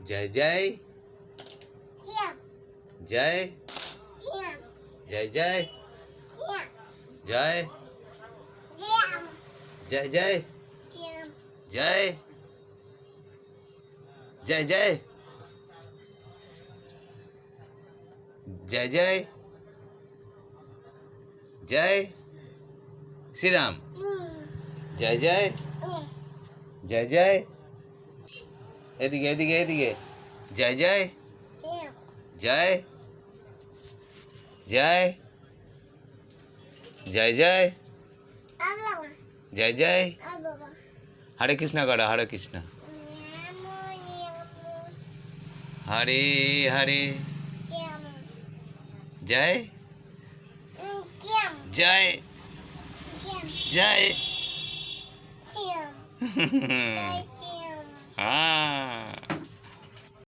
जय जय जय जय जय जय जय जय जय जय जय जय जय जय श्री राम जय जय जय जय এদিকে এদিকে এদিকে জয় জয় জয় জয় জয় জয় জয় জয় হরে কৃষ্ণ করো হরে কৃষ্ণ হরে হরে জয় জয় জয় हाँ